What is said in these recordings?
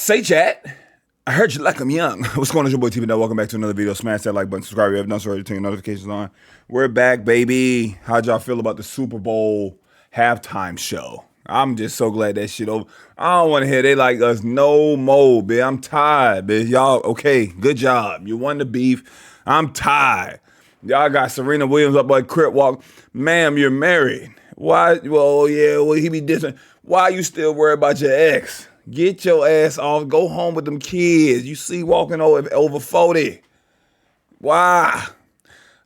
Say chat. I heard you like them young. What's going on, your boy TPindell? Welcome back to another video. Smash that like button, subscribe if you haven't done so already, turn your notifications on. We're back, baby. How'd y'all feel about the Super Bowl halftime show? I'm just so glad that shit over. I don't want to hear they like us no more, bitch. I'm tired, bitch. Y'all, okay, good job. You won the beef. I'm tired. Y'all got Serena Williams up like Crip Walk. Ma'am, you're married. Why? Well, yeah, well, he be different. Why you still worried about your ex? Get your ass off. Go home with them kids. You see walking over 40. Why?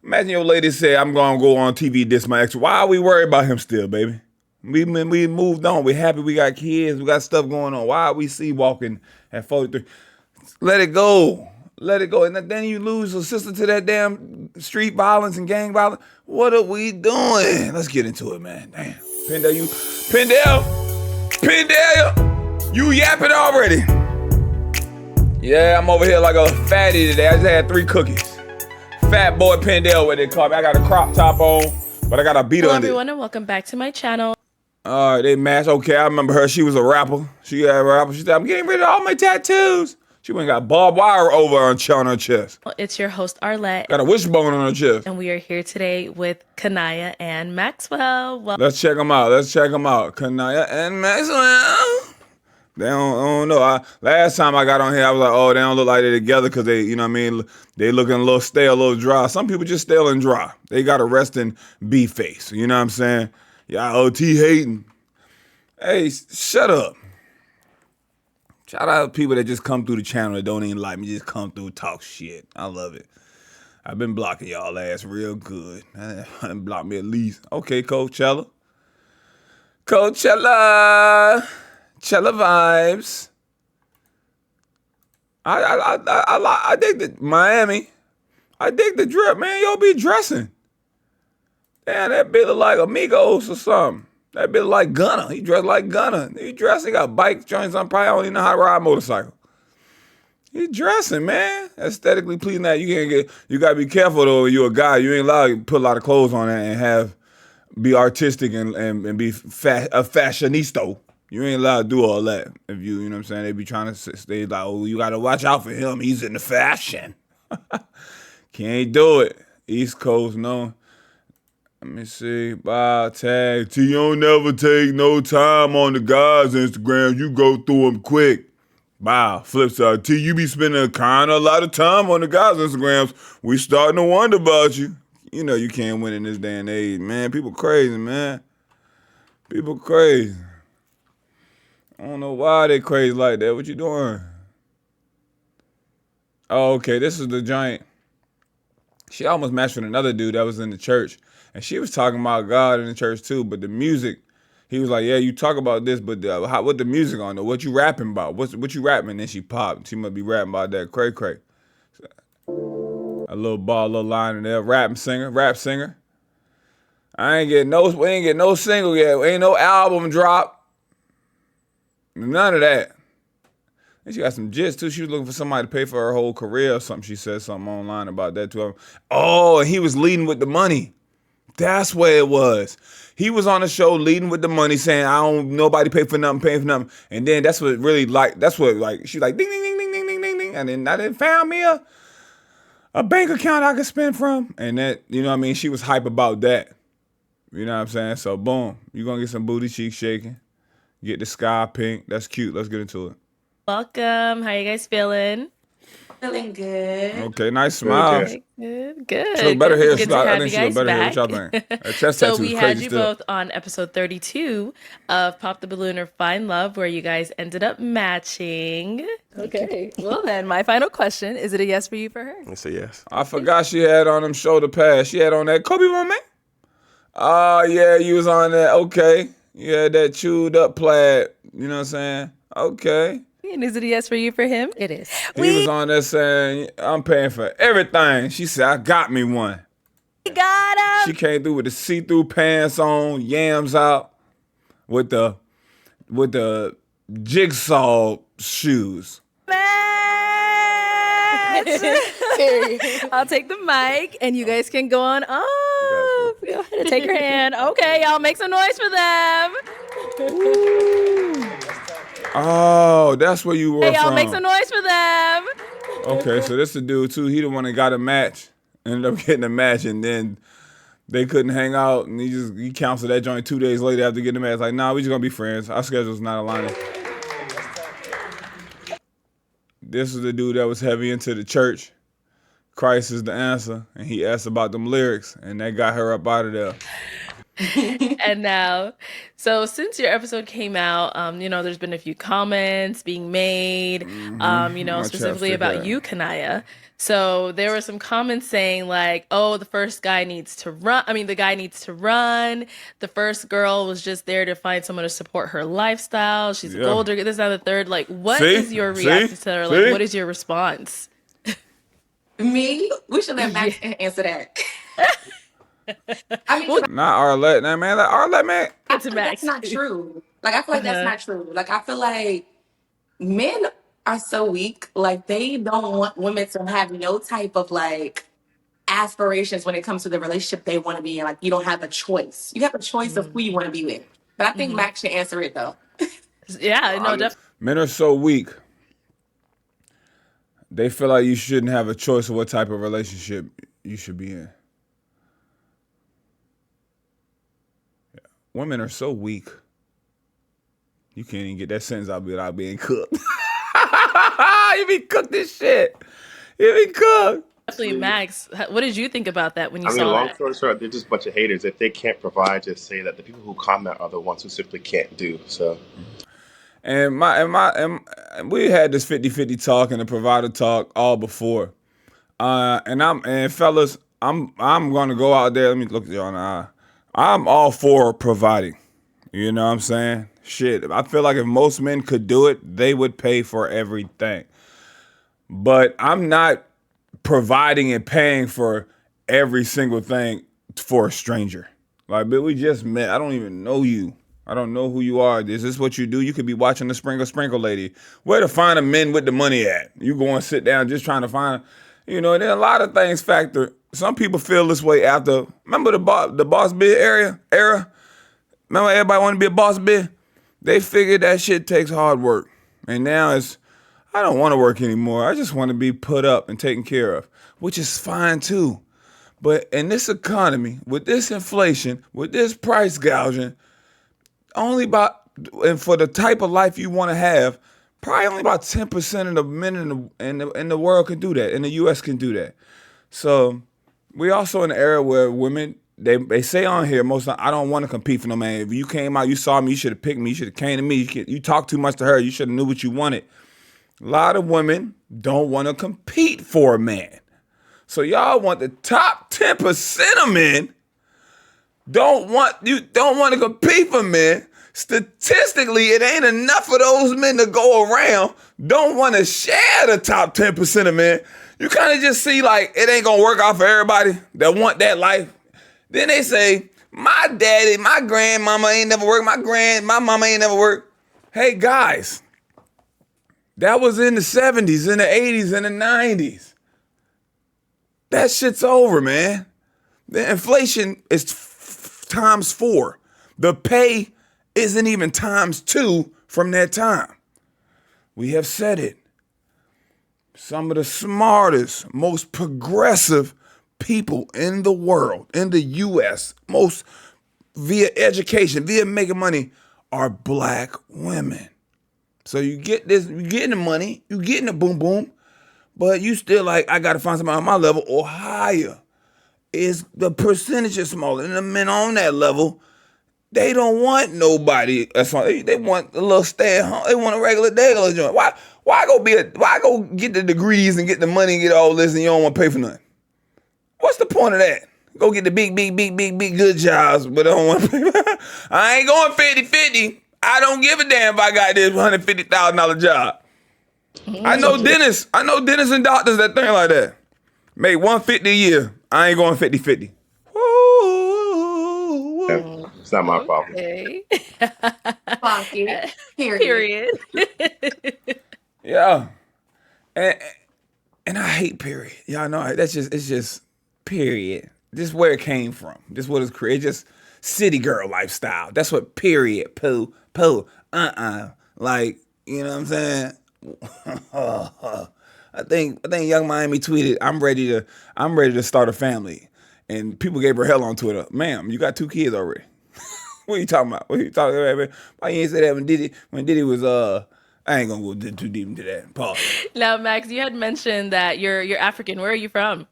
Imagine your lady said, I'm going to go on TV, diss my ex. Why are we worried about him still, baby? We moved on. We happy we got kids. We got stuff going on. Why are we see walking at 43? Let it go. Let it go. And then you lose a sister to that damn street violence and gang violence. What are we doing? Let's get into it, man. Damn. Pindell, you yapping already. Yeah, I'm over here like a fatty today. I just had 3 cookies. Fat boy Pindell, what they call me. I got a crop top on, but I got a beater Hello under it. everyone and welcome back to my channel. All right, they match. Okay, I remember her. She was a rapper. She had a rapper. She said, I'm getting rid of all my tattoos. She went and got barbed wire over on her chest. It's your host Arlette. Got a wishbone on her chest. And we are here today with Kaniyah and Maxwell. Well, Let's check them out. Kaniyah and Maxxwell. They don't know. Last time I got on here, I was like, oh, they don't look like they're together because they, you know what I mean? They looking a little stale, a little dry. Some people just stale and dry. They got a resting B face. You know what I'm saying? Y'all OT hating. Hey, shut up. Shout out to people that just come through the channel that don't even like me, just come through, talk shit. I love it. I've been blocking y'all ass real good. Block me at least. Okay, Coachella. Chella vibes. I dig the Miami. I dig the drip, man. Y'all be dressing. Damn, that bitch look like Amigos or something. That bitch like Gunna. He dressed like Gunna. He got bike joints on. Probably don't even know how to ride a motorcycle. He dressing, man. Aesthetically pleasing. That you gotta be careful though. You're a guy. You ain't allowed to put a lot of clothes on and be artistic and be a fashionista. You ain't allowed to do all that. If you know what I'm saying, they be trying to stay like, oh, you gotta watch out for him. He's in the fashion. Can't do it. East Coast, no. Let me see. Bye, tag. T, you don't never take no time on the guys' Instagram. You go through them quick. Bye. Flip side. T, you be spending a lot of time on the guys' Instagrams. We starting to wonder about you. You know you can't win in this day and age, man. People crazy, man. People crazy. I don't know why they crazy like that. What you doing? Oh, okay. This is the giant. She almost matched with another dude that was in the church. And she was talking about God in the church too, but the music, he was like, yeah, you talk about this, but what the music on though? What you rapping about? What you rapping? And then she popped. She must be rapping about that cray. A little ball, a little line in there. Rap singer. We ain't get no single yet. Ain't no album drop. None of that. And she got some jits too. She was looking for somebody to pay for her whole career or something. She said something online about that too. Oh, and he was leading with the money. That's where it was. He was on the show leading with the money, saying, nobody pay for nothing. And then she's like, ding, ding, ding, ding, ding, ding, ding, ding. And then I didn't found me a bank account I could spend from. And that, you know what I mean? She was hype about that. You know what I'm saying? So boom, you're going to get some booty cheeks shaking. Get the sky pink. That's cute. Let's get into it. welcome. How you guys feeling? Feeling good. Okay, nice smile. Good. She look better here. Good to I have think you she look guys better here. What back. y'all think? That chest So tattoo we is had crazy you still. both on episode 32 of Pop the Balloon or Find Love, where you guys ended up matching. Okay. Well then, my final question, is it a yes for you for her? It's a yes. I forgot she had on them shoulder pads. She had on that Kobe one, man. Oh, yeah, you was on that. Okay. You had that chewed up plaid. You know what I'm saying? Okay. And is it a yes for you for him? It is. He was on there saying, I'm paying for everything. She said, I got me one. We got him. She came through with the see-through pants on, yams out, with the jigsaw shoes. I'll take the mic and you guys can go on up. Go ahead and take your hand. Okay, y'all make some noise for them. Oh, that's where you were Hey, y'all, make from. some noise for them. Okay, so this the dude too. He the one that got a match. Ended up getting a match, and then they couldn't hang out, and he canceled that joint 2 days later after getting the match. Like, nah, we just gonna be friends. Our schedules not aligning. This is the dude that was heavy into the church. Christ is the answer, and he asked about them lyrics, and that got her up out of there. And now, so since your episode came out, there's been a few comments being made, My specifically chapstick about hat. you, Kaniyah. So there were some comments saying like, "Oh, the first guy needs to run. I mean, the guy needs to run. The first girl was just there to find someone to support her lifestyle. She's a Yeah. gold digger. This, and the third. Like, what See? is your See? reaction to that? Or like, See? what is your response? Me? We should let Yeah. Max answer that. I mean, Well, 'cause Not Arlette, nah, man. Like, Arlette, man. I get to feel like that's Max. not true. Like, I feel like that's Uh-huh. not true. Like, I feel like men are so weak. Like, they don't want women to have no type of like aspirations when it comes to the relationship they want to be in. Like, you don't have a choice. You have a choice of who you want to be with. But I think Hmm. Max should answer it though. Yeah, no, definitely. Men are so weak. They feel like you shouldn't have a choice of what type of relationship you should be in. Women are so weak. You can't even get that sentence out without being cooked. You be cooked this shit. You be cooked. Max. What did you think about that when you I mean, saw long that? story short, they're just a bunch of haters. If they can't provide, just say that the people who comment are the ones who simply can't do. So, And we had this 50-50 talk and the provider talk all before. And fellas, I'm gonna go out there. Let me look you in the eye. I'm all for providing. You know what I'm saying? Shit. I feel like if most men could do it, they would pay for everything. But I'm not providing and paying for every single thing for a stranger. Like, but we just met. I don't even know you. I don't know who you are. Is this what you do? You could be watching the Sprinkle Lady. Where to find the men with the money at? You go and sit down just trying to find, and then a lot of things factor. Some people feel this way after, remember the boss bid era? Remember everybody wanted to be a boss bid? They figured that shit takes hard work. And now I don't want to work anymore. I just want to be put up and taken care of, which is fine too. But in this economy, with this inflation, with this price gouging, only about, and for the type of life you want to have, probably only about 10% of the men in the world can do that, in the U.S. can do that. So we also in an era where women, they say on here most of the time, I don't want to compete for no man. If you came out, you saw me, you should have picked me, you should have came to me. You talked too much to her, you should have knew what you wanted. A lot of women don't want to compete for a man. So y'all want the top 10% of men don't want to compete for men. Statistically, it ain't enough of those men to go around. Don't want to share the top 10% of men. You kind of just see like it ain't gonna work out for everybody that want that life. Then they say, my daddy, my grandmama ain't never worked, my mama ain't never worked. Hey guys, that was in the 70s, in the 80s, in the 90s. That shit's over, man. The inflation is times 4. The pay isn't even times 2 from that time. We have said it. Some of the smartest, most progressive people in the world, in the U.S., most via education, via making money, are black women. So you get this, you getting the money, you getting the boom boom, but you still like, I gotta find somebody on my level or higher. Is the percentage is smaller. And the men on that level, they don't want nobody. They want a little stay at home. They want a regular joint. Why go get the degrees and get the money and get all this and you don't want to pay for nothing? What's the point of that? Go get the big good jobs, but I don't want to pay. I ain't going 50-50. I don't give a damn if I got this $150,000 job. I know dentists and doctors that think like that. Make $150 a year. I ain't going 50-50. yeah, it's not my problem. Okay. Fuck it. Period. Period. Yeah. And I hate period. Y'all know it's just period. This is where it came from. This is what it's created. Just city girl lifestyle. That's what period. Poo. Like, You know what I'm saying? I think Young Miami tweeted, "I'm ready to start a family," and people gave her hell on Twitter. Ma'am, you got 2 kids already. What are you talking about? What are you talking about, man? Why you ain't say that when Diddy was I ain't gonna go too deep into that. Pause. Now, Max, you had mentioned that you're African. Where are you from?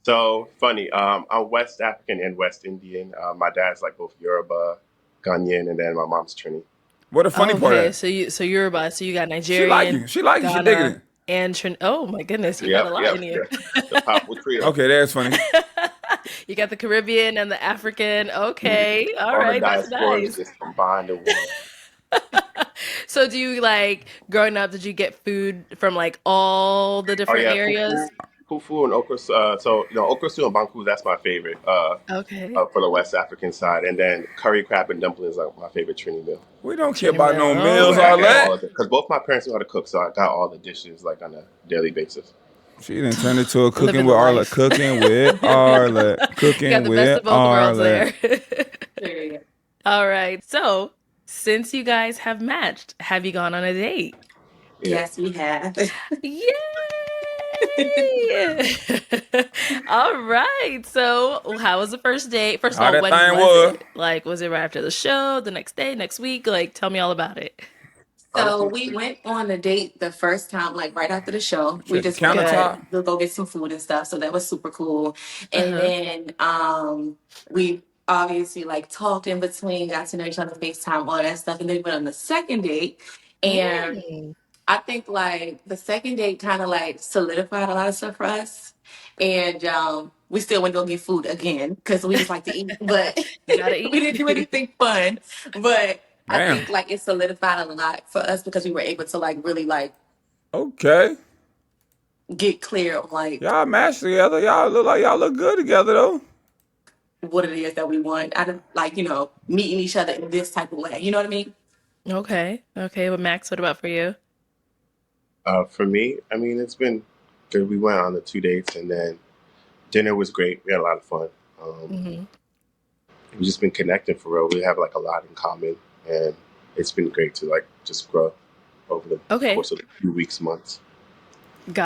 So funny. I'm West African and West Indian. My dad's like both Yoruba, Ghanaian, and then my mom's Trini. What the funny Oh, part okay, of that? so Yoruba. So you got She like Nigerian, you. She like you. She digging Ghana, it. and Trin. Oh my goodness, you got a Yep, lot yep, in you. yep. The powerful trio. Okay, that's funny. You got the Caribbean and the African. Okay, all All the right, that's diasporas nice. just combined in one. So do you like growing up, did you get food from like all the Oh different yeah, areas? fufu and okra. So okra stew and banku. That's my favorite. Okay. For the West African side, and then curry crab and dumplings are my favorite Trini meal. We don't care Trini about meal. no Oh, meals, Yeah, I all got okay. all that. of it because both my parents know how to cook, so I got all the dishes like on a daily basis. She done turned it to a cooking Living the with Arlette. life. Cooking with Arlette. You got Cooking the best with of both worlds Arlette. there. Period. All right. So, since you guys have matched, have you gone on a date? Yeah. Yes, we have. Yay! All right. So, how was the first date? First of How all, that when thing was was. it? Like, was it right after the show, the next day, next week? Like, tell me all about it. So Honestly, we went on a date the first time, like right after the show. She We at the just went Good. countertop. to go get some food and stuff. So that was super cool. And Uh-huh. then we obviously like talked in between, got to know each other, FaceTime, all that stuff. And then we went on the second date. And Mm. I think like the second date kind of like solidified a lot of stuff for us. And we still went to go get food again because we just like to eat, but You gotta we didn't do eat. anything fun. But I Damn. think like it solidified a lot for us because we were able to like really like Okay. get clear on like Y'all matched together. Y'all look like y'all look good together though. what it is that we want out of like, meeting each other in this type of way. You know what I mean? Okay. Okay. Well, Max, what about for you? for me, I mean, it's been good. We went on the 2 dates, and then dinner was great. We had a lot of fun. Hmm. We've just been connecting for real. We have like a lot in common, and it's been great to like just grow over the Okay. course of a few weeks, months.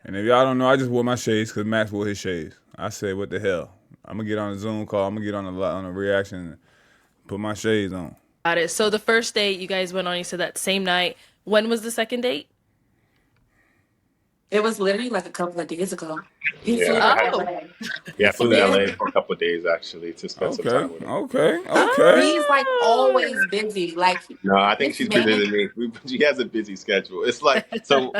And if y'all don't know, I just wore my shades because Max wore his shades. I said, what the hell? I'm gonna get on a Zoom call. I'm gonna get on a reaction and put my shades on. Got it. So the first date you guys went on, you said that same night. When was the second date? It was literally like a couple of days ago. He flew Yeah, to I had Oh. LA. yeah, I flew to And LA for a couple of days actually to spend some Okay. time with him. Okay. Okay. he's like Oh. always busy. Like No, I think this she's busier man, than me. She has a busy schedule. It's like so.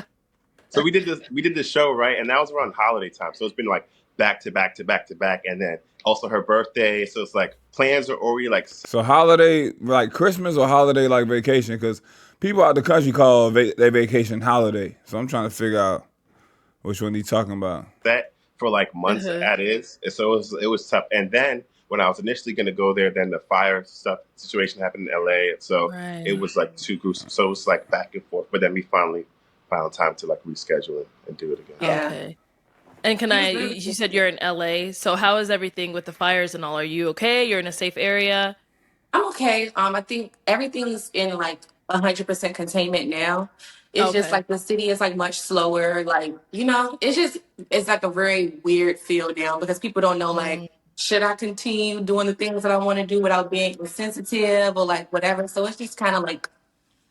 So we did this show, right? And that was around holiday time. So it's been like back to back to back to back. And then also her birthday. So it's like plans are already like So holiday like Christmas or holiday like vacation? Because people out the country call their vacation holiday. So I'm trying to figure out which one you talking about. set for like months Uh-huh. at is. And so it was tough. And then when I was initially gonna go there, then the fire stuff situation happened in LA. And so it Right. was like too gruesome. So it was like back and forth. But then we finally found time to like reschedule it and do it again. yeah. Okay. And can He was you really said you're in LA. So how is everything with the fires and all? Are you okay? You're in a safe area? I'm okay. I think everything's in like 100% containment now. It's just Okay. like the city is like much slower. Like, it's like a very weird feel now because people don't know like, Mm, should I continue doing the things that I want to do without being insensitive or like whatever. So it's just kind of like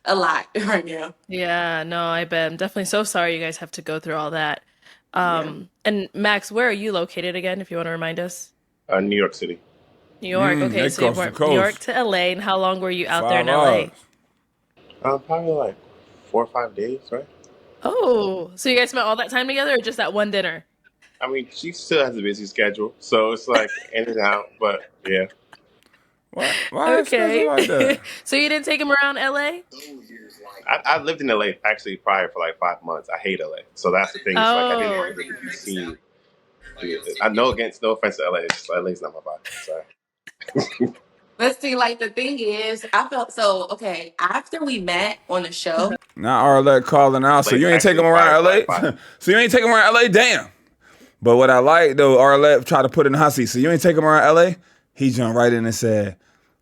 a lot right now. yeah, no, I bet. I'm definitely so sorry you guys have to go through all that. Yeah. And Max, where are you located again, if you want to remind us? New York City. New York. Okay, They so you coast to went New York coast. to LA, and how long were you out there in 5 hours. LA? Probably like 4 or 5 days, right? Oh, so you guys spent all that time together or just that one dinner? I mean, she still has a busy schedule, so it's like in and out. But yeah, What? Why is schedule Okay. like that? So you didn't take him around LA? I lived in LA actually prior for like 5 months. I hate LA, so that's the thing. It's like I didn't Oh, really be seen. I know against no offense to LA, it's just LA's not my vibe. Sorry. Let's see, like the thing is, I felt so okay. After we met on the show, Now Arlette calling out. So LA's you ain't take actually him prior around for LA? like 5 months. So you ain't take him around LA? Damn. But what I like though, Arlette tried to put in the hot seat. So you ain't take him around LA? He jumped right in and said,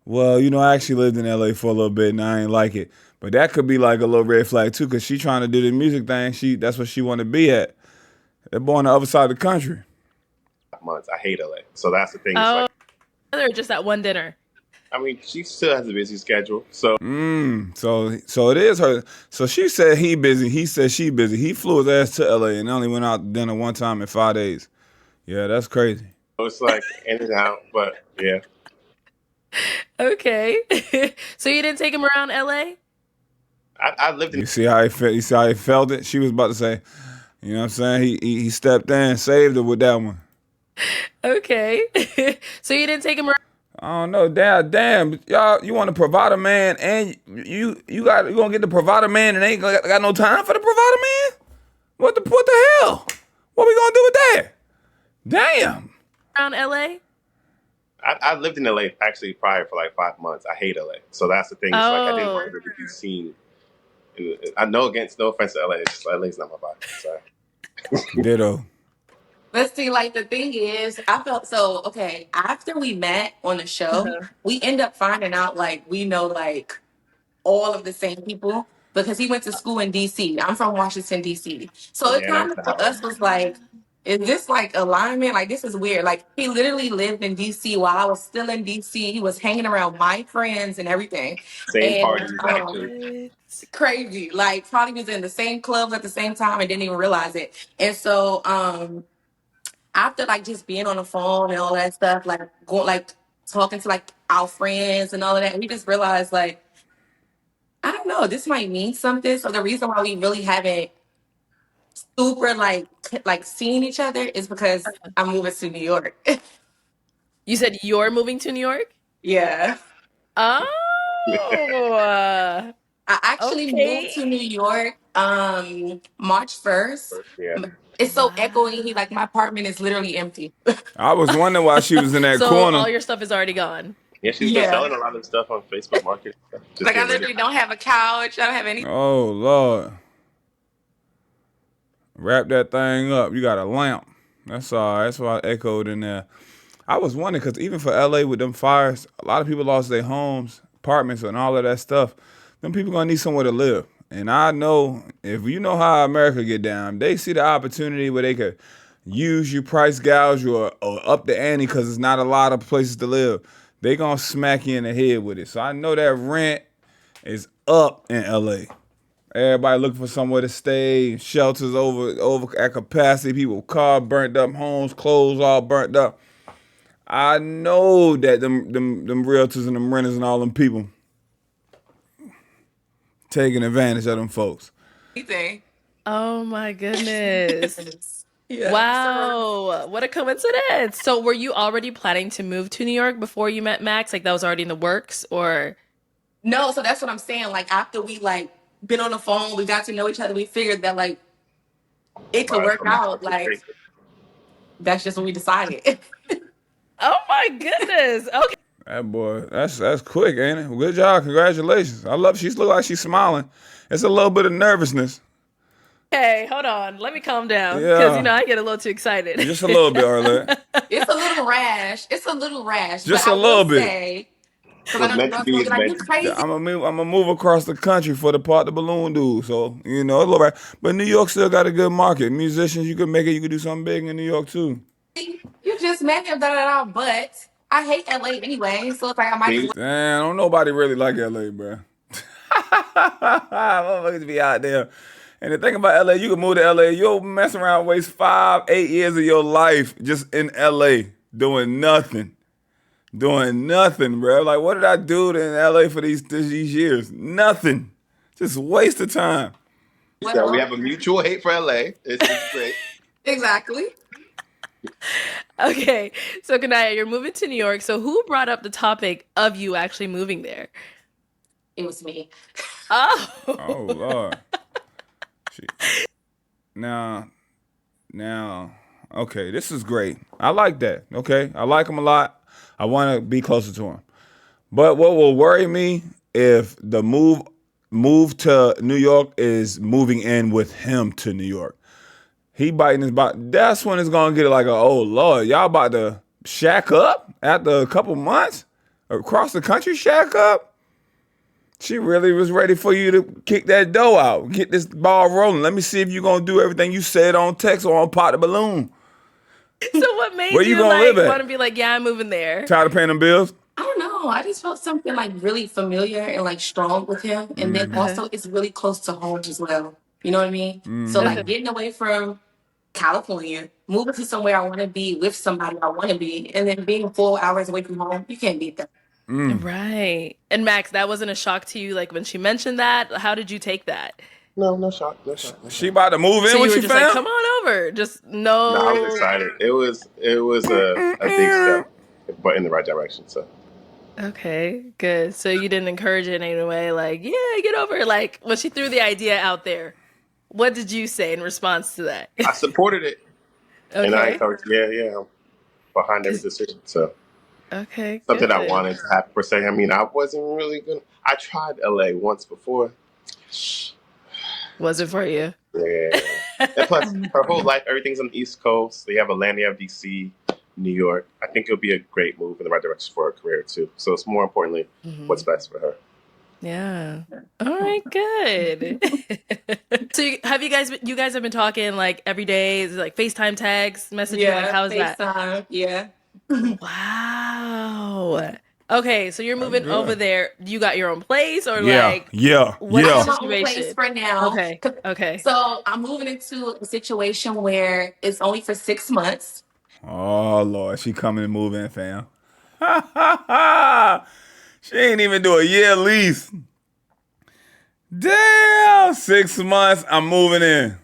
well, I actually lived in LA for a little bit and I ain't like it. But that could be like a little red flag too, cause she trying to do the music thing. That's what she want to be at. That boy on the other side of the country. Months. I hate LA. So that's the thing. It's Oh, like, or just that one dinner. I mean, she still has a busy schedule. So So it is her. So she said he busy. He said she busy. He flew his ass to LA and only went out to dinner one time in 5 days. Yeah, that's crazy. it's like in and out. But yeah, Okay. So you didn't take him around LA? I lived in You see how he felt. You see how he felt it. She was about to say, you know what I'm saying? He stepped in, saved her with that one. Okay. So you didn't take him around? I don't know, damn, y'all. You want to provide a man, and you gonna get the provider man, and ain't got no time for the provider man? What the hell? What we gonna do with that? Damn. Around LA? I lived in LA actually prior for like 5 months. I hate LA. So that's the thing. It's like I didn't want her to be seen. I know no offense to LA. It's just LA's not my body. Sorry. Ditto. But see, like the thing is, I felt so okay. After we met on the show, Uh-huh. we end up finding out like we know like all of the same people because he went to school in DC. I'm from Washington, DC. So it Yeah, kind that's of the for house. us was like, is this like alignment? Like this is weird. Like he literally lived in DC while I was still in DC. He was hanging around my friends and everything. Same And parties actually. What? crazy. Like probably was in the same clubs at the same time and didn't even realize it. And so after like just being on the phone and all that stuff, like going like talking to like our friends and all of that, we just realized like, I don't know, this might mean something. So the reason why we really haven't super like seeing each other is because I'm moving to New York. You said you're moving to New York? Yeah. Oh, I actually moved okay. to New York March 1st. Yeah. It's so echoey. Wow. Like my apartment is literally empty. I was wondering why she was in that So all corner. your stuff is already gone. Yeah, she's been Yeah. selling a lot of stuff on Facebook Market. Just Like I getting ready. literally don't have a couch. I don't have any. Oh Lord. Wrap that thing up. You got a lamp. That's all. That's why I echoed in there. I was wondering because even for LA with them fires, a lot of people lost their homes, apartments, and all of that stuff. Them people gonna need somewhere to live. And I know if you know how America get down, they see the opportunity where they could use you, price gouge you, or up the ante because it's not a lot of places to live. They gonna smack you in the head with it. So I know that rent is up in LA. Everybody looking for somewhere to stay. Shelters over at capacity. People car burnt up, homes, clothes all burnt up. I know that them realtors and them renters and all them people taking advantage of them folks. Anything. Oh my goodness. Yeah. Wow. What a coincidence. So were you already planning to move to New York before you met Max? Like that was already in the works or? No, so that's what I'm saying. Like after we like been on the phone, we got to know each other. We figured that like it could Wow, work out. Like that's just what we decided. Oh my goodness. Okay. That boy, that's quick, ain't it? Good job, congratulations. I love. She look like she's smiling. It's a little bit of nervousness. Okay, hold on. Let me calm down because Yeah, I get a little too excited. just a little bit, Arlette. It's a little rash. It's a little rash. Just but a I little will bit. say, because I What's know the meant to girls be gonna is be like, meant you to be. crazy. I'm gonna move across the country for the part the balloon do. So you know, it's all right. But New York still got a good market. Musicians, you could make it. You could do something big in New York too. You just met him, da da da. But I hate LA anyway, so it's like I might as See? well. Damn, don't nobody really like LA, bro. Motherfuckers be out there. And the thing about LA, you can move to LA, you'll mess around, waste 5, 8 years of your life just in LA doing nothing. Doing nothing, bro. Like, what did I do in LA for these years? Nothing. Just waste of time. So we have a mutual hate for LA. It's great. Exactly. Okay. So Kaniyah, you're moving to New York. So who brought up the topic of you actually moving there? It was me. Oh, Oh. Lord. Now, okay, this is great. I like that. Okay, I like him a lot. I want to be closer to him. But what will worry me if the move to New York is moving in with him to New York. He biting his butt. That's when it's gonna get like, oh Lord, y'all about to shack up after a couple months across the country, shack up. She really was ready for you to kick that dough out, get this ball rolling. Let me see if you're gonna do everything you said on text or on Pot the Balloon. So what made Where you you gonna like live at? want to be like, yeah, I'm moving there? Tired of paying them bills? I don't know. I just felt something like really familiar and like strong with him. And then Uh-huh. also it's really close to home as well. You know what I mean? So Mm-hmm. Uh-huh. like getting away from California, moving to somewhere I want to be with somebody I want to be, and then being 4 hours away from home, you can't beat that. Right. And Max, that wasn't a shock to you, like when she mentioned that? How did you take that? No, no shock, no shock, no She shock. about to move So in you with were you, just like, fam? come on over. Just No, I was no. excited. It was a big step, but in the right direction. So Okay, good. So you didn't encourage it in any way, like, yeah, get over it. Like when she threw the idea out there, what did you say in response to that? I supported it, and I Okay. encouraged. Yeah, I'm behind every 'Cause- decision. So Okay, something I good. wanted to happen per se. I mean, I wasn't really gonna. I tried LA once before. Was it for you? Yeah. And plus, her whole life, everything's on the East Coast. They have Atlanta, they have DC, New York. I think it'll be a great move in the right direction for her career too. So it's more importantly Hmm. what's best for her. Yeah. All right, good. So you guys have been talking like every day, is it like FaceTime tags, messaging, like Yeah, how is that? FaceTime. Yeah. Wow. Okay, so you're That's moving over good. there. You got your own place or Yeah, like yeah, what's I the yeah. have my own place situation? for now. Okay. Okay. So I'm moving into a situation where it's only for 6 months. Oh Lord, she coming and moving, fam. She ain't even do a year lease. Damn, 6 months, I'm moving in.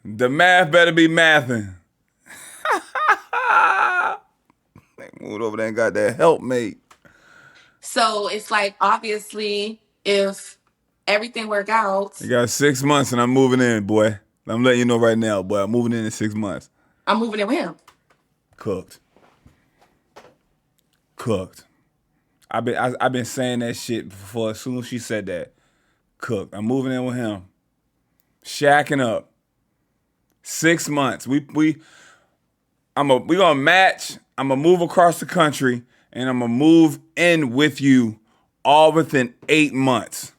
The math better be mathing. They moved over there and got that helpmate. So it's like obviously if everything work out, You got 6 months and I'm moving in, boy. I'm letting you know right now, boy. I'm moving in 6 months. I'm moving in with him. Cooked. Cooked. I've been saying that shit before. As soon as she said that, cooked. I'm moving in with him. Shacking up. 6 months. We gonna match. I'm gonna move across the country, and I'm gonna move in with you, all within 8 months.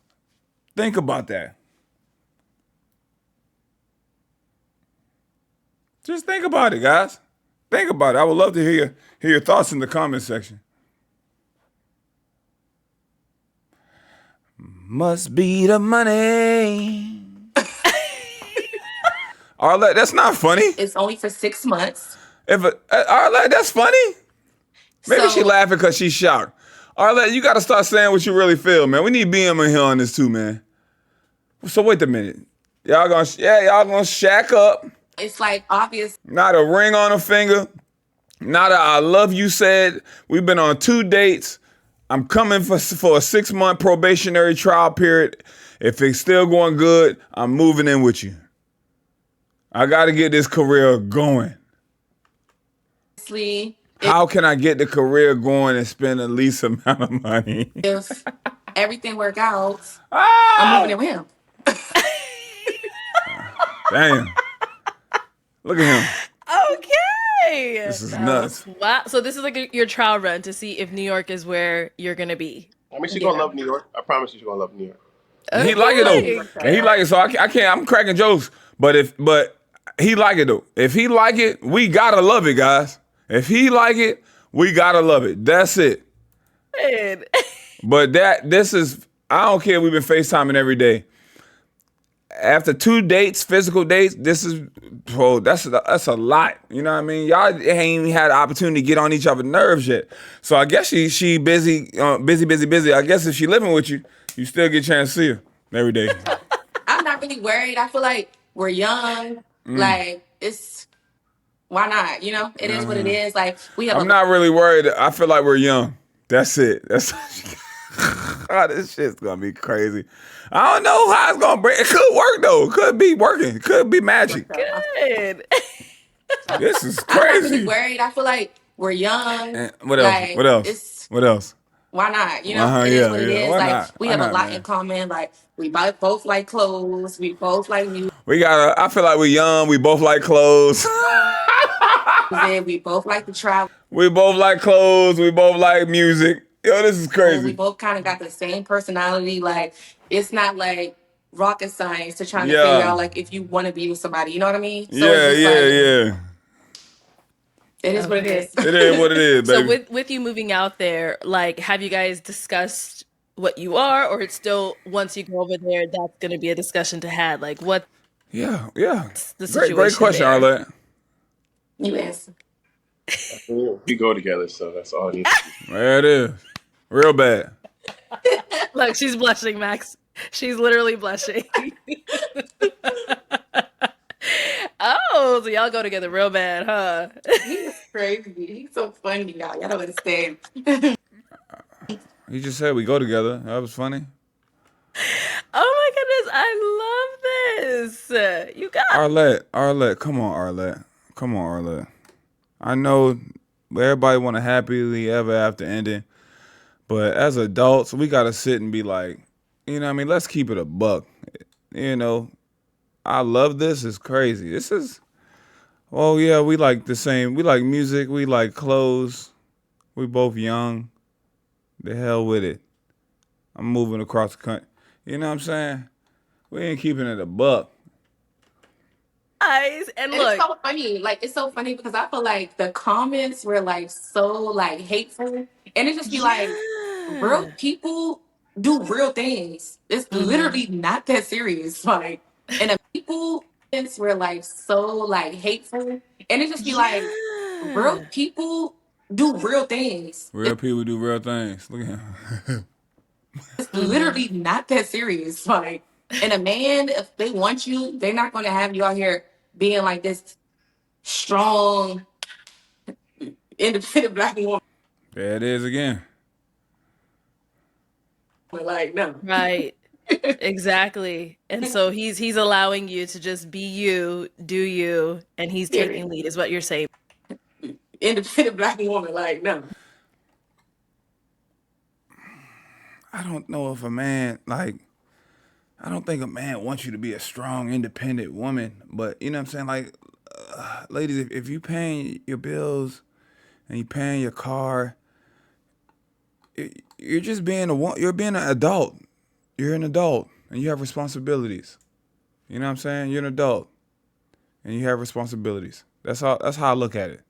Think about that. Just think about it, guys. Think about it. I would love to hear your thoughts in the comment section. Must be the money. Arlette, that's not funny. It's only for 6 months. Arlette, that's funny. Maybe she So laughing because she's shocked. Arlette, you got to start saying what you really feel, man. We need BM in here on this too, man. So wait a minute. Y'all gonna shack up. it's like obvious. Not a ring on a finger. Not a I love you said. We've been on 2 dates. I'm coming for a 6-month probationary trial period. If it's still going good, I'm moving in with you. I got to get this career going. How can I get the career going and spend the least amount of money? If everything work out, Oh! I'm moving in with him. Damn. Look at him. Okay. This is nuts. Wow. So this is like your trial run to see if New York is where you're gonna be. I mean, she's gonna love New York. I promise you, she's gonna love New York. He like it Okay. though. And he like it, so I can't. I'm cracking jokes, but he like it though. If he like it, we gotta love it, guys. If he like it, we gotta love it. That's it. Good. But this is. I don't care. We've been FaceTiming every day. After 2 dates, physical dates, this is, bro, that's a lot. You know what I mean? Y'all ain't even had the opportunity to get on each other's nerves yet. So I guess she busy. I guess if she living with you, you still get a chance to see her every day. I'm not really worried. I feel like we're young. Like it's why not? You know, it is what it is. Like we have I'm not really worried. I feel like we're young. That's it. That's oh, this shit's gonna be crazy. I don't know how it's gonna break. It could work though. It could be working. It could be magic. Good. This is I'm not really crazy. worried. I feel like we're young. And what else? Like, What else? It's What else? why not? You know, it is Yeah, what it yeah. is. Why Like not? we Why have a not, lot in man? common. Like we both like clothes. We both like music. I feel like we're young. We both like clothes. We both like to travel. We both like clothes. We both like music. Yo, this is We crazy. both kind of got the same personality. Like, it's not like rocket science to trying to figure Yeah. out like if you want to be with somebody. You know what I mean? So it's Yeah, just yeah, like yeah. it is what it Okay. is. It is what it is, So baby. with you moving out there, like, have you guys discussed what you are, or it's still once you go over there, that's going to be a discussion to have? Like, what's Yeah, yeah. the Great situation question, there? Arlette. You answer. We go together, so that's all it needs to be. There it is. Real bad. Look, she's blushing, Max. She's literally blushing. Oh, so y'all go together real bad, huh? He's crazy. He's so funny, y'all. Y'all don't understand. He just said we go together. That was funny. Oh my goodness, I love this. You got Arlette, come on, Arlette. Come on, Arlette. I know everybody want a happily ever after ending, but as adults, we gotta sit and be like, you know what I mean? Let's keep it a buck. You know, I love this. It's crazy. This is, oh yeah, we like the same. We like music. We like clothes. We both young. The hell with it. I'm moving across the country. You know what I'm saying? We ain't keeping it a buck. eyes. And And it's look, so funny. Like, it's so funny because I feel like the comments were like so like hateful. And it just be like, real yeah. people do real things. It's Hmm. literally not that serious. Like, and the people were like so like hateful. And it just be like, real Yeah. people do real things. Real people do real things. Look at him. It's Hmm. literally not that serious. Like, and a man, if they want you, they're not going to have you out here being like this strong, independent black woman. There it is again. Like, no. Right. Exactly. And so he's allowing you to just be you, do you, and he's Period. taking lead, is what you're saying. Independent black woman. Like, no. I don't know if a man like I don't think a man wants you to be a strong, independent woman. But you know what I'm saying? Like, ladies, if you paying your bills and you paying your car, you're just being you're being an adult. You're an adult and you have responsibilities. You know what I'm saying? You're an adult and you have responsibilities. That's how I look at it.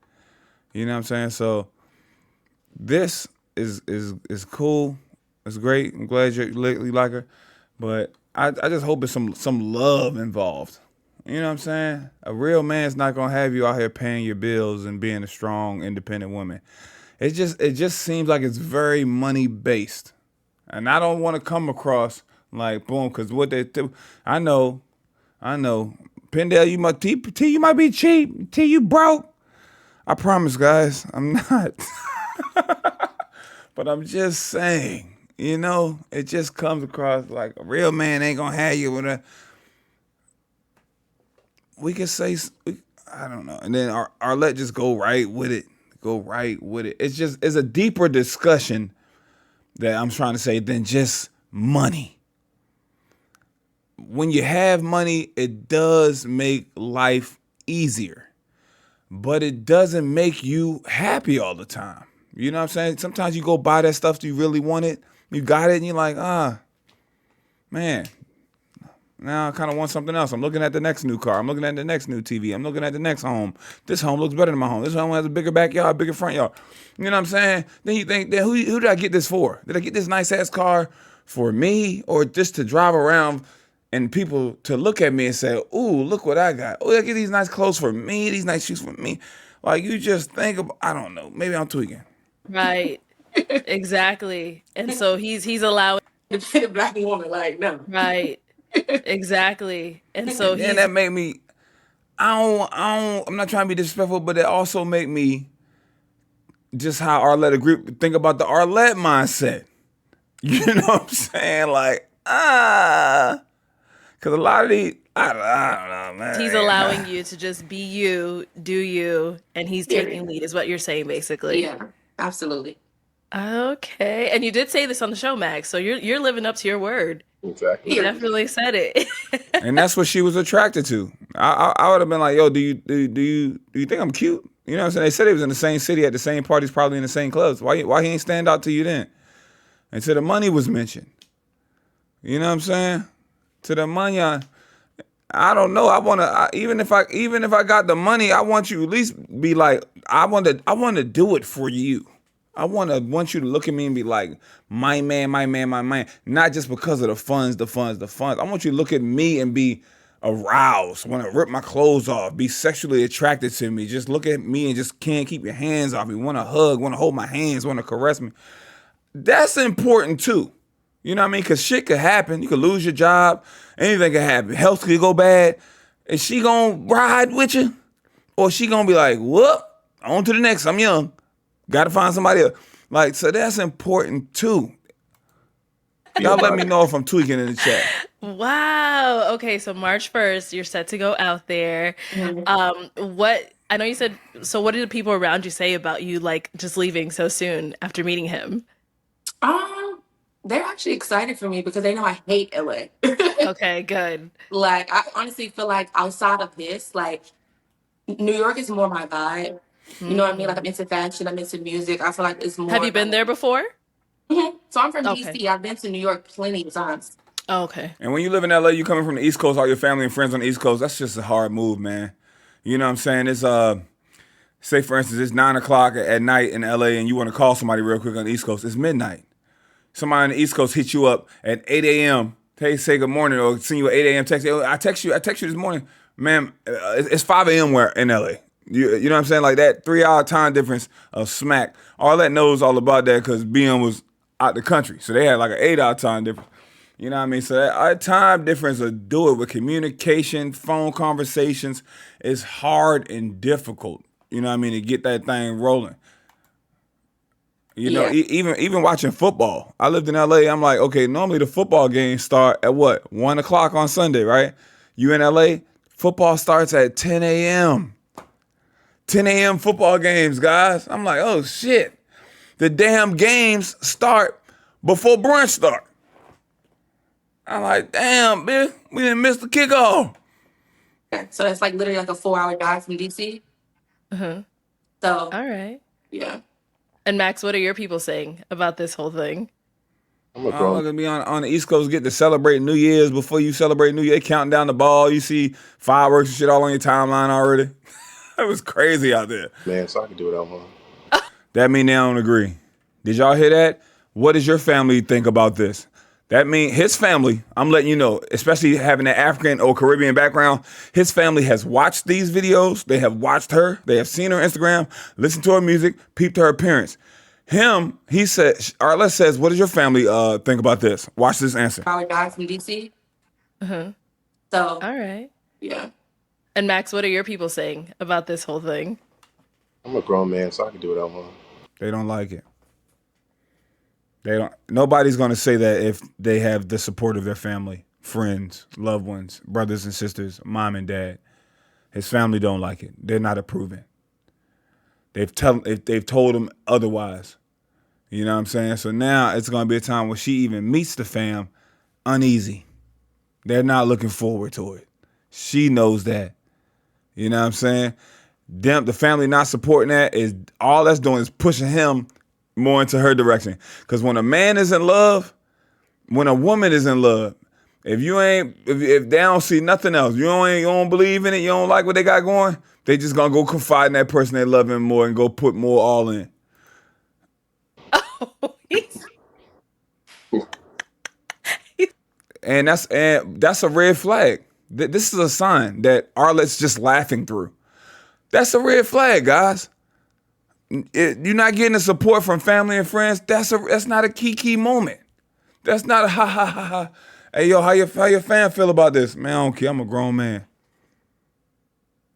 You know what I'm saying? So this is cool. It's great. I'm glad you like her, but I just hope it's some love involved. You know what I'm saying? A real man's not gonna have you out here paying your bills and being a strong, independent woman. It just seems like it's very money based, and I don't want to come across like boom because what they do. I know. Pindell, you might be cheap. T, you broke. I promise, guys, I'm not. But I'm just saying, it just comes across like a real man ain't gonna have you with a. We could say, I don't know, and then Arlette just go right with it. Go right with it. It's a deeper discussion that I'm trying to say than just money. When you have money, it does make life easier, but it doesn't make you happy all the time. You know what I'm saying? Sometimes you go buy that stuff you really wanted, you got it, and you're like, man, now I kind of want something else. I'm looking at the next new car. I'm looking at the next new TV. I'm looking at the next home. This home looks better than my home. This home has a bigger backyard, bigger front yard. You know what I'm saying? Then you think, then who did I get this for? Did I get this nice ass car for me or just to drive around and people to look at me and say, ooh, look what I got. Oh, I get these nice clothes for me, these nice shoes for me. Like you just think about, I don't know, maybe I'm tweaking. Right. Exactly. And so he's allowing. Independent black woman. Like, no. Right. Exactly. And so And then he's that made me, I'm not trying to be disrespectful, but it also made me just how Arlette agree think about the Arlette mindset. You know what I'm saying? Like, because a lot of these, I don't know, he's man. allowing you to just be you, do you, and he's Period. taking lead, is what you're saying, basically. Yeah, absolutely. Okay. And you did say this on the show, Max, so you're living up to your word. Exactly. You Period. definitely said it. And that's what she was attracted to. I would have been like, yo, do you think I'm cute? You know what I'm saying? They said they was in the same city at the same parties, probably in the same clubs. Why he ain't stand out to you then? And to the money was mentioned. You know what I'm saying? To the money, I don't know. I want to even if I got the money, I want you at least be like I want to do it for you. I want you to look at me and be like my man, my man, my man. Not just because of the funds. I want you to look at me and be aroused, want to rip my clothes off, be sexually attracted to me. Just look at me and just can't keep your hands off me. Want to hug, want to hold my hands, want to caress me. That's important too. You know what I mean? Because shit could happen. You could lose your job. Anything could happen. Health could go bad. Is she going to ride with you? Or she going to be like, whoop, on to the next. I'm young. Got to find somebody else. Like, so that's important too. Y'all let me know if I'm tweaking in the chat. Wow. Okay, so March 1st, you're set to go out there. What I know you said, so what did the people around you say about you, like, just leaving so soon after meeting him? They're actually excited for me because they know I hate LA. Okay, good. Like, I honestly feel like outside of this, like, New York is more my vibe. You know what I mean? Like, I'm into fashion, I'm into music. I feel like it's more. Have you been there before? So I'm from Okay. DC. I've been to New York plenty of times. Oh, okay. And when you live in LA, you coming from the East Coast, all your family and friends on the East Coast, that's just a hard move, man. You know what I'm saying? It's say for instance, it's 9 o'clock at night in LA and you want to call somebody real quick on the East Coast. It's midnight. Somebody on the East Coast hits you up at 8 a.m. Say good morning or send you an 8 a.m. text. I text you this morning, man. It's 5 a.m. where in LA. You know what I'm saying? Like that 3-hour time difference of smack. All that knows all about that because BM was out the country, so they had like an 8-hour time difference. You know what I mean? So that time difference will do it with communication, phone conversations. It's hard and difficult. You know what I mean, to get that thing rolling. You know, even watching football. I lived in LA. I'm like, okay, normally the football games start at what? 1 o'clock on Sunday, right? You in LA, football starts at 10 a.m. 10 a.m. football games, guys. I'm like, oh shit. The damn games start before brunch start. I'm like, damn, bitch, we didn't miss the kickoff. Okay. So it's like literally like a 4-hour drive from DC. So, All right. yeah. And Max, what are your people saying about this whole thing? I'm a I'm grown. gonna be on the East Coast, get to celebrate New Year's before you celebrate New Year. They counting down the ball. You see fireworks and shit all on your timeline already. It was crazy out there. Man, so I can do it at home. That mean they don't agree. Did y'all hear that? What does your family think about this? That mean his family, I'm letting you know, especially having an African or Caribbean background, his family has watched these videos. They have watched her. They have seen her Instagram, listened to her music, peeped her appearance. He said, Arlette says, what does your family think about this? Watch this answer. 4-hour drive from DC. So, All right. yeah. And Max, what are your people saying about this whole thing? I'm a grown man, so I can do it at home. They don't like it. Nobody's gonna say that if they have the support of their family, friends, loved ones, brothers and sisters, mom and dad. His family don't like it. They're not approving. They've told him otherwise. You know what I'm saying? So now it's gonna be a time where she even meets the fam uneasy. They're not looking forward to it. She knows that. You know what I'm saying? The family not supporting that is all that's doing is pushing him more into her direction. Because when a man is in love, when a woman is in love, if they don't see nothing else, you don't believe in it, you don't like what they got going, they just gonna go confide in that person they love him more and go put more all in. And that's a red flag. This is a sign that Arlette's just laughing through. That's a red flag, guys. You're not getting the support from family and friends. That's not a key moment. That's not a ha ha ha ha. Hey yo, how your fan feel about this? Man, I don't care. I'm a grown man.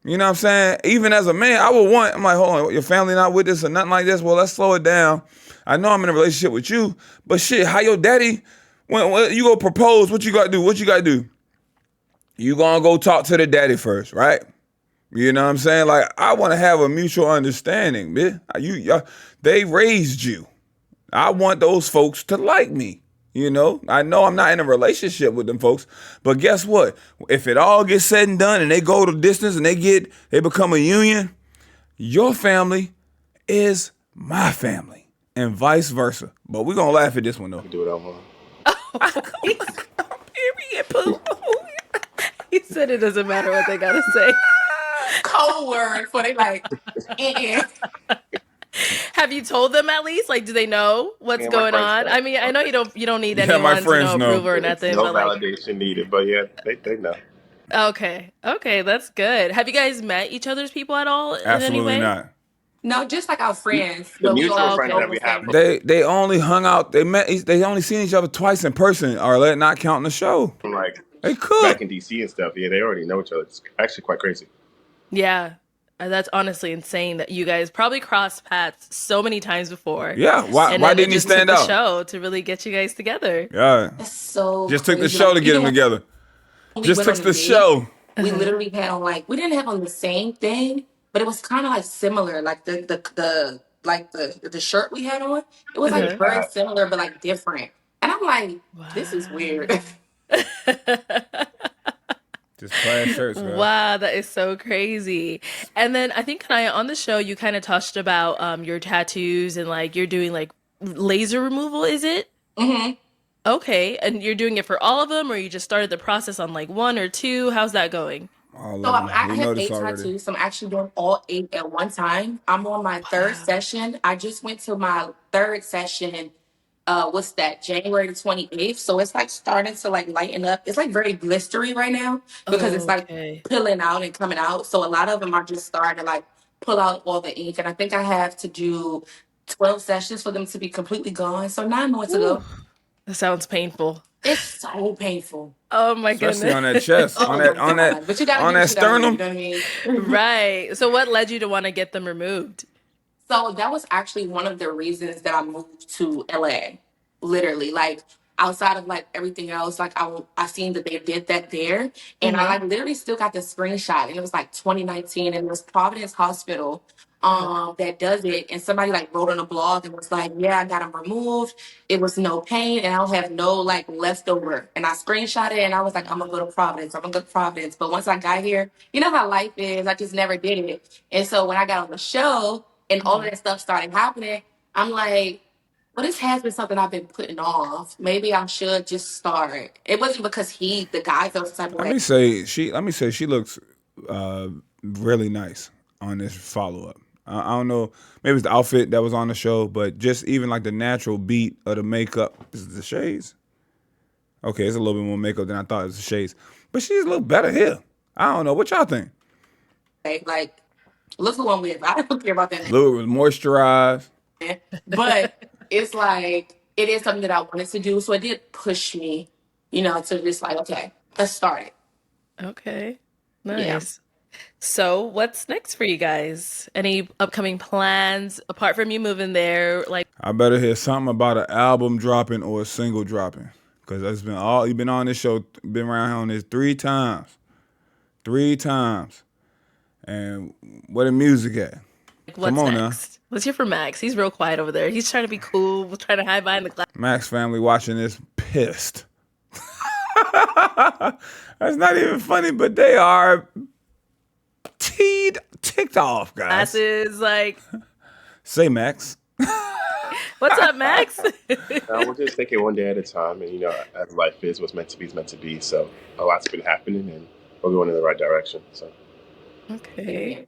You know what I'm saying? Even as a man, I'm like, hold on, your family not with this or nothing like this? Well, let's slow it down. I know I'm in a relationship with you, but shit, how your daddy, when you go propose, what you gotta do? You gonna go talk to the daddy first, right? You know what I'm saying? Like, I want to have a mutual understanding, man. They raised you. I want those folks to like me. You know I'm not in a relationship with them folks, but guess what? If it all gets said and done and they go the distance and they become a union, your family is my family. and vice versa. But we're gonna laugh at this one though. Do it over. Period, poo. He said it doesn't matter what they gotta say. Code word for they like. Have you told them at least? Like, do they know what's Yeah, my going friends on? know. I mean, I know you don't need Yeah, my anyone to friends know. approve or nothing, No but like, validation needed, but yeah, they know. okay, that's good. Have you guys met each other's people at all in any Absolutely way? not. No, just like our friends, The but we mutual all friends know that we the have. same. They only hung out. They only seen each other twice in person, or let not counting the show. From like They could. back in DC and stuff. Yeah, they already know each other. It's actually quite crazy. Yeah. That's honestly insane that you guys probably crossed paths so many times before. Yeah. Why And why then it didn't he just took stand the out? show to really get you guys together. Yeah. That's so Just took the crazy. show Like, to get them even together. when we Just went took on the the date, show. we literally had on like we didn't have on the same thing, but it was kind of like similar. Like the shirt we had on, it was like Uh-huh. very similar but like different. And I'm like, this is weird. Just plaid shirts, guys. Wow, that is so crazy. And then I think Kaniyah, on the show you kind of touched about your tattoos and like you're doing like laser removal, is it? hmm Okay, and you're doing it for all of them, or you just started the process on like one or two? How's that going? All So of them. I We have know this 8 already. tattoos. So I'm actually doing all 8 at one time. I'm on my third Wow. session. I just went to my third session. What's that? January the 28th. So it's like starting to like lighten up. It's like very blistery right now because it's like Okay. peeling out and coming out. So a lot of them are just starting to like pull out all the ink. And I think I have to do 12 sessions for them to be completely gone. So 9 more to Ooh, go. that sounds painful. It's so painful. Oh my Especially goodness. on that chest. Oh my God. But you gotta on do what that you gotta do, you sternum. know what I mean? Right. So what led you to want to get them removed? So that was actually one of the reasons that I moved to LA. Literally, like outside of like everything else, like I seen that they did that there, and I Hmm. like literally still got the screenshot, and it was like 2019, and it was Providence Hospital Uh-huh. that does it, and somebody like wrote on a blog and was like, yeah, I got them removed. It was no pain, and I don't have no like leftover. And I screenshot it, and I was like, I'm gonna go to Providence. I'm gonna go to Providence. But once I got here, you know how life is. I just never did it, and so when I got on the show and all of Mhm. that stuff started happening, I'm like, well, this has been something I've been putting off. Maybe I should just start. It wasn't because the guy felt some type of Let way. me say she looks really nice on this follow up. I don't know, maybe it's the outfit that was on the show, but just even like the natural beat of the makeup. Is it the shades? Okay, it's a little bit more makeup than I thought it was the shades. But she's a little better here. I don't know. What y'all think? Like, look who I'm with. I don't care about that, A little moisturized. man. But it's like, it is something that I wanted to do. So it did push me, to just like, okay, let's start it. Okay. Yeah. Nice. So what's next for you guys? Any upcoming plans apart from you moving there? Like, I better hear something about an album dropping or a single dropping. Cause that's been all you've been on this show, been around here on this 3 times. 3 times. And where the music at? what's Come on next? Let's hear from Max. He's real quiet over there. He's trying to be cool, trying to hide behind the glass. now. Max family watching this pissed. That's not even funny, but they are ticked off, guys. Glasses, like, Say Max. what's up, Max? We're just taking one day at a time, and as life is, what's meant to be is meant to be. So a lot's been happening, and we're going in the right direction. So Okay.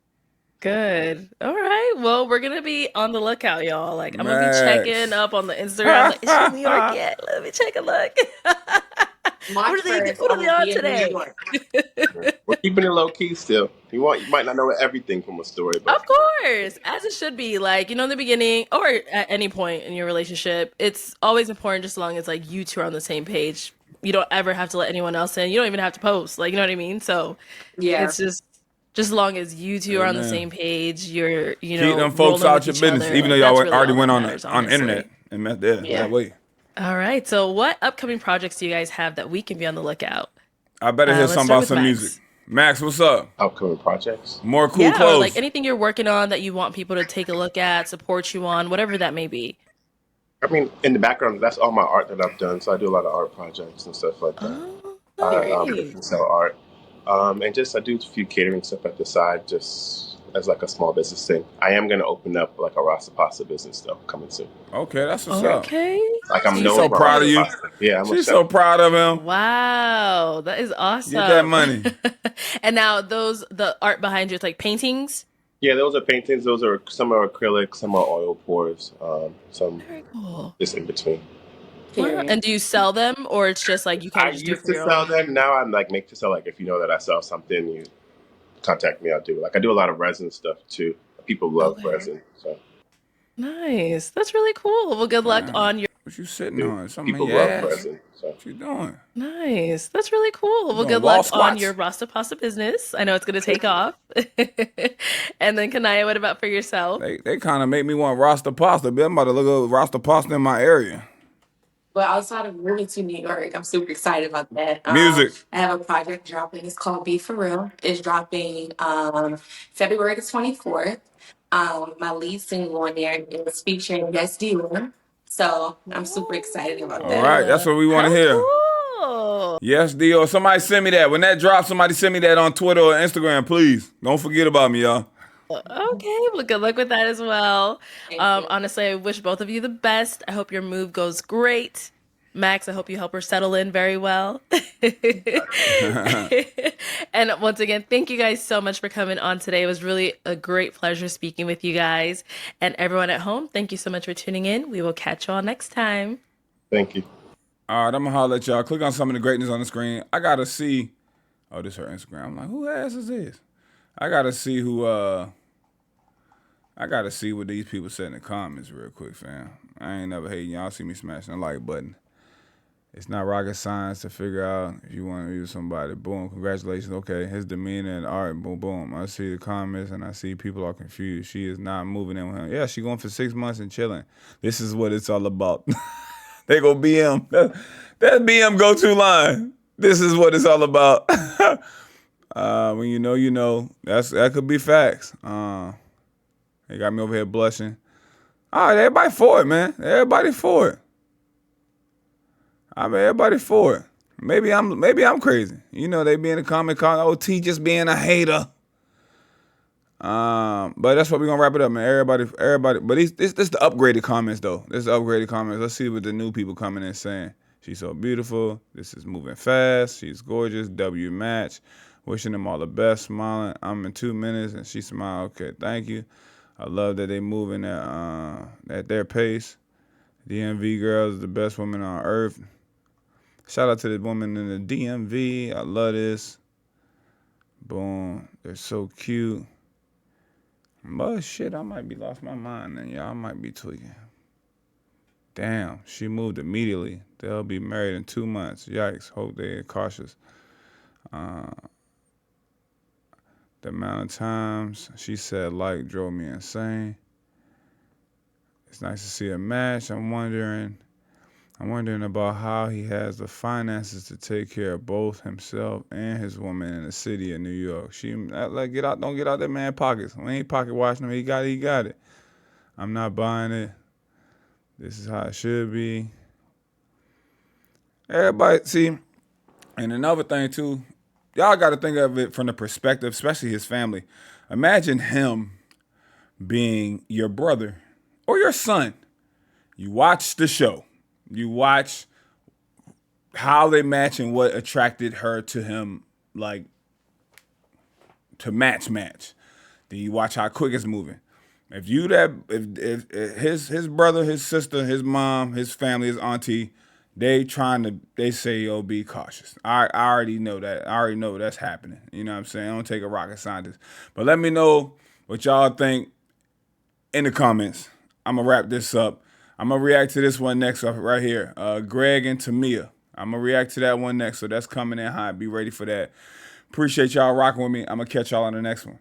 Good. All right. Well, we're gonna be on the lookout, y'all. Like, I'm gonna be Max. checking up on the Instagram. Like, is she in New York yet? Let me take a look. March What are they 1st, what I are they will on be in New today? York. we're keeping it low key still. You might not know everything from a story, but Of course, as it should be. Like, in the beginning or at any point in your relationship, it's always important just as long as like you two are on the same page. You don't ever have to let anyone else in. You don't even have to post. Like, you know what I mean? So Yeah. it's just as long as you two are on the Amen. same page, you're, Keep them folks rolling out with your each business, other. even though Like, y'all that's really already all went that on matters, on the honestly. internet and met there Yeah. that way. All right. So, what upcoming projects do you guys have that we can be on the lookout? I better hear Let's something start about with some Max. music. Max, what's up? upcoming projects. More cool Yeah, or clothes. like anything you're working on that you want people to take a look at, support you on, whatever that may be. I mean, in the background, that's all my art that I've done. So I do a lot of art projects and stuff like that. Oh, I nice. sell art, and just I do a few catering stuff at the side, just as like a small business thing. I am gonna open up like a Rasta pasta business though, coming soon. Okay, that's what's up. Okay. Like I'm She's known so for proud of Rasta you. pasta. Yeah, I'm a She's chef. so proud of him. Wow, that is awesome. Get that money. And now the art behind you, it's like paintings. Yeah, those are paintings. Those are some are acrylic, some are oil pours, some Very cool. just in between. Wow. Period. And do you sell them, or it's just like you kind I of just do it used for to your sell own? them. Now I'm like make to sell. Like if you know that I sell something, you contact me. I'll do it. Like I do a lot of resin stuff too. People love Okay. resin, so Nice. That's really cool. Well, good luck Damn. on your. What you sitting on? Something in people your love ass? resin. So What you doing? Nice. That's really cool. Well, doing good wall luck on squats? your Rasta Pasta business. I know it's going to take off. And then, Kaniyah, what about for yourself? They kind of make me want Rasta pasta. But I'm about to look up Rasta pasta in my area. But outside of moving to New York, I'm super excited about that. Music. I have a project dropping. It's called Be For Real. It's dropping February the 24th. My lead single on there is featuring Yes Dior. So I'm super excited about All that. right, that's what we want to How hear. cool. Yes, Dio. Somebody send me that. When that drops, somebody send me that on Twitter or Instagram, please. Don't forget about me, y'all. Okay, well, good luck with that as well. Thank you. Honestly, I wish both of you the best. I hope your move goes great. Max, I hope you help her settle in very well. And once again, thank you guys so much for coming on today. It was really a great pleasure speaking with you guys. And everyone at home, thank you so much for tuning in. We will catch you all next time. thank you. All right, I'm going to holler at y'all. Click on some of the greatness on the screen. I got to see. Oh, this is her Instagram. I'm like, who ass is this? I got to see who, I got to see what these people said in the comments real quick, fam. I ain't never hating y'all. See me smashing the like button. It's not rocket science to figure out if you want to use somebody. Boom, congratulations. Okay, his demeanor and art, boom, boom. I see the comments and I see people are confused. She is not moving in with him. Yeah, she going for 6 months and chilling. This is what it's all about. They go BM. That BM go-to line. This is what it's all about. When you know, you know. That could be facts. They got me over here blushing. All right, everybody for it, man. Everybody for it. I mean, everybody for it. Maybe I'm crazy. You know, they be in the comment calling OT just being a hater. But that's what we're gonna wrap it up, man. Everybody. But this the upgraded comments though. This is the upgraded comments. Let's see what the new people coming in saying. She's so beautiful. This is moving fast. She's gorgeous. W match. Wishing them all the best. Smiling. I'm in 2 minutes, and she smiled. Okay, thank you. I love that they moving at their pace. DMV girls, the best women on earth. Shout out to the woman in the DMV. I love this. Boom. They're so cute. But shit, I might be lost my mind then, y'all. I might be tweaking. Damn, she moved immediately. They'll be married in 2 months. Yikes. Hope they're cautious. The amount of times she said like drove me insane. It's nice to see a match. I'm wondering about how he has the finances to take care of both himself and his woman in the city of New York. She like don't get out that man's pockets. We ain't pocket watching him. He got it. I'm not buying it. This is how it should be. Everybody see, and another thing too, y'all got to think of it from the perspective, especially his family. Imagine him being your brother or your son. You watch the show. You watch how they match and what attracted her to him, like to match. Then you watch how quick it's moving. If his brother, his sister, his mom, his family, his auntie, they say, yo, be cautious. I already know that. I already know that's happening. You know what I'm saying? I don't take a rocket scientist. But let me know what y'all think in the comments. I'm going to wrap this up. I'm going to react to this one next right here. Greg and Tamia. I'm going to react to that one next. So that's coming in hot. Be ready for that. Appreciate y'all rocking with me. I'm going to catch y'all on the next one.